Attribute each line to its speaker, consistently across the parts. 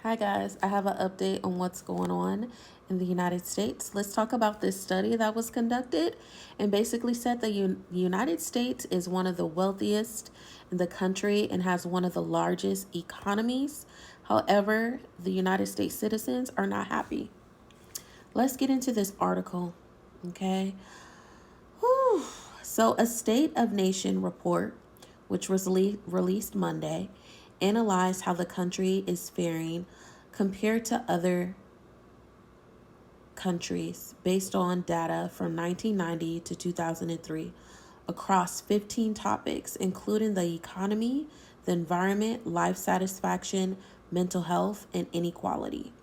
Speaker 1: Hi guys, I have an update on what's going on in the United States. Let's talk about this study that was conducted and basically said the United States is one of the wealthiest in the country and has one of the largest economies. However, the United States citizens are not happy. Let's get into this article, okay? Whew. So, a State of Nation report, which was released Monday, analyzed how the country is faring compared to other countries based on data from 1990 to 2003 across 15 topics, including the economy, the environment, life satisfaction, mental health, and inequality.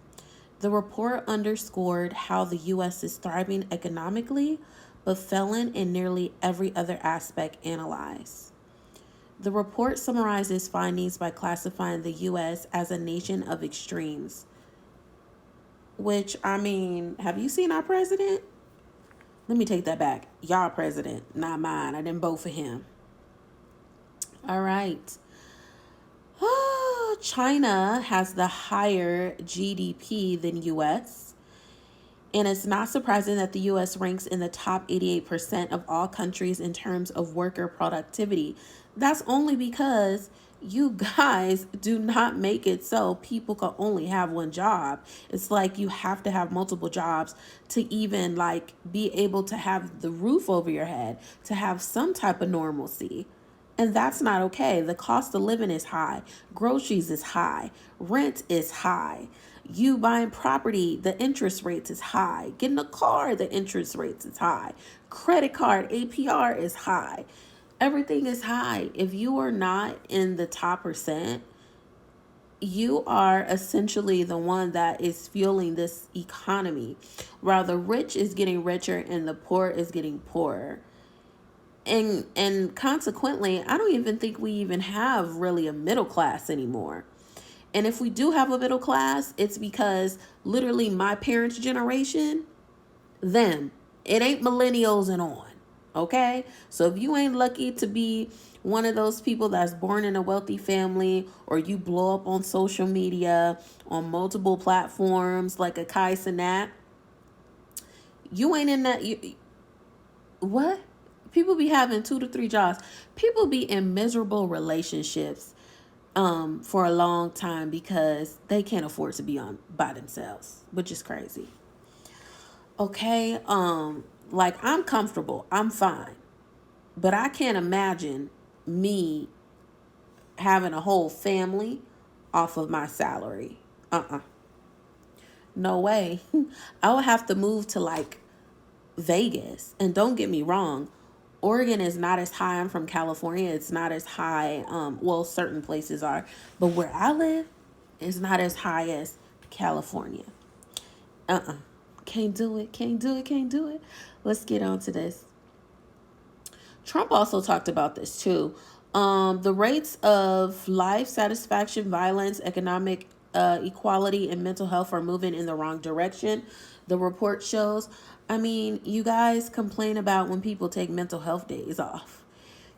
Speaker 1: The report underscored how the U.S. is thriving economically, but failing in nearly every other aspect analyzed. The report summarizes findings by classifying the U.S. as a nation of extremes. Which, I mean, have you seen our president? Let me take that back. Y'all president, not mine. I didn't vote for him. All right. China has the higher GDP than U.S. And it's not surprising that the U.S. ranks in the top 88% of all countries in terms of worker productivity. That's only because you guys do not make it so people can only have one job. It's like you have to have multiple jobs to even like be able to have the roof over your head, to have some type of normalcy. And that's not okay. The cost of living is high. Groceries is high. Rent is high. You buying property, the interest rates is high. Getting a car, the interest rates is high. Credit card, APR is high. Everything is high. If you are not in the top percent, you are essentially the one that is fueling this economy, while the rich is getting richer and the poor is getting poorer. And consequently, I don't even think we even have really a middle class anymore. And if we do have a middle class, it's because literally my parents' generation, them, it ain't millennials and on. Okay? So if you ain't lucky to be one of those people that's born in a wealthy family, or you blow up on social media on multiple platforms like a Kai Cenat, you ain't in that. What? People be having 2 to 3 jobs. People be in miserable relationships for a long time because they can't afford to be on by themselves, which is crazy. Okay, like I'm comfortable, I'm fine, but I can't imagine me having a whole family off of my salary. No way. I would have to move to like Vegas. And don't get me wrong, Oregon is not as high. I'm from California. It's not as high. Well, certain places are, but where I live is not as high as California. Can't do it. Can't do it. Can't do it. Let's get on to this. Trump also talked about this too. The rates of life satisfaction, violence, economic equality, and mental health are moving in the wrong direction. The report shows. I mean, you guys complain about when people take mental health days off.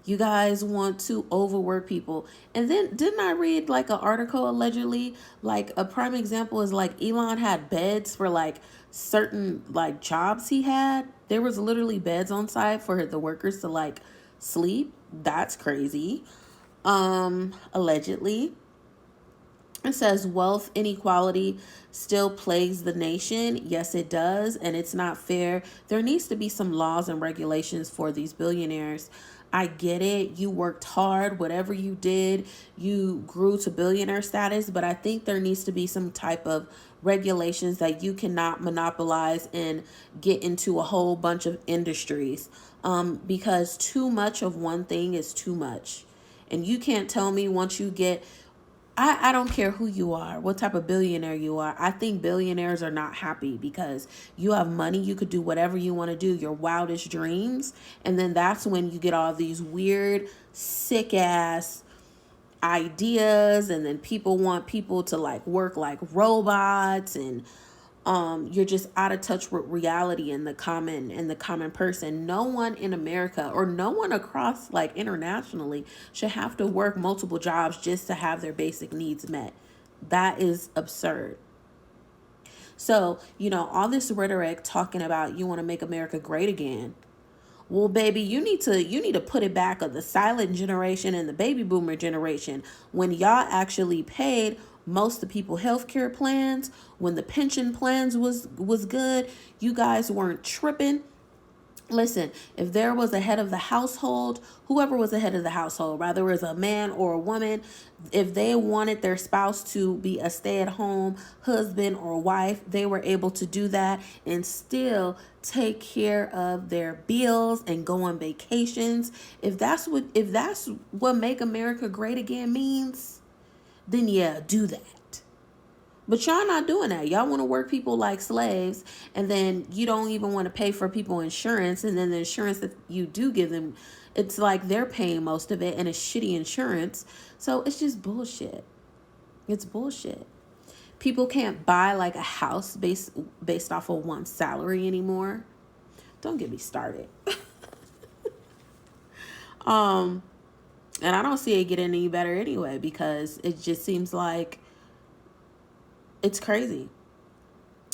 Speaker 1: You guys want to overwork people. And then didn't I read like an article allegedly, like a prime example is like Elon had beds for like certain like jobs he had. There was literally beds on site for the workers to like sleep. That's crazy. Allegedly. It says wealth inequality still plagues the nation. Yes, it does. And it's not fair. There needs to be some laws and regulations for these billionaires. I get it. You worked hard. Whatever you did, you grew to billionaire status. But I think there needs to be some type of regulations that you cannot monopolize and get into a whole bunch of industries. Because too much of one thing is too much. And you can't tell me once you get I don't care who you are, what type of billionaire you are. I think billionaires are not happy because you have money. You could do whatever you want to do, your wildest dreams. And then that's when you get all these weird, sick ass ideas. And then people want people to like work like robots, and you're just out of touch with reality and the common person. No one in America or no one across like internationally should have to work multiple jobs just to have their basic needs met. That is absurd. So, all this rhetoric talking about you want to make America great again. Well, baby, you need to put it back of the silent generation and the baby boomer generation, when y'all actually paid most of the people healthcare plans, when the pension plans was good. You guys weren't tripping. Listen, if there was a head of the household, whoever was the head of the household, whether it was a man or a woman, if they wanted their spouse to be a stay-at-home husband or wife, they were able to do that and still take care of their bills and go on vacations. If that's what make America great again means, then yeah, do that. But y'all not doing that. Y'all want to work people like slaves, and then you don't even want to pay for people insurance, and then the insurance that you do give them, it's like they're paying most of it, and it's shitty insurance. So it's just bullshit. It's bullshit. People can't buy like a house based off of one salary anymore. Don't get me started. And I don't see it getting any better anyway, because it just seems like it's crazy.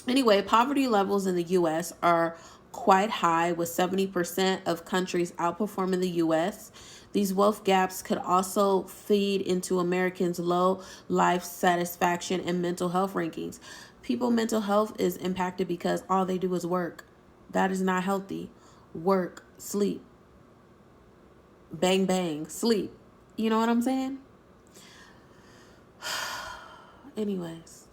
Speaker 1: Anyway, poverty levels in the U.S. are quite high, with 70% of countries outperforming the U.S. These wealth gaps could also feed into Americans' low life satisfaction and mental health rankings. People' mental health is impacted because all they do is work. That is not healthy. Work, sleep, bang, bang, sleep. You know what I'm saying? Anyways.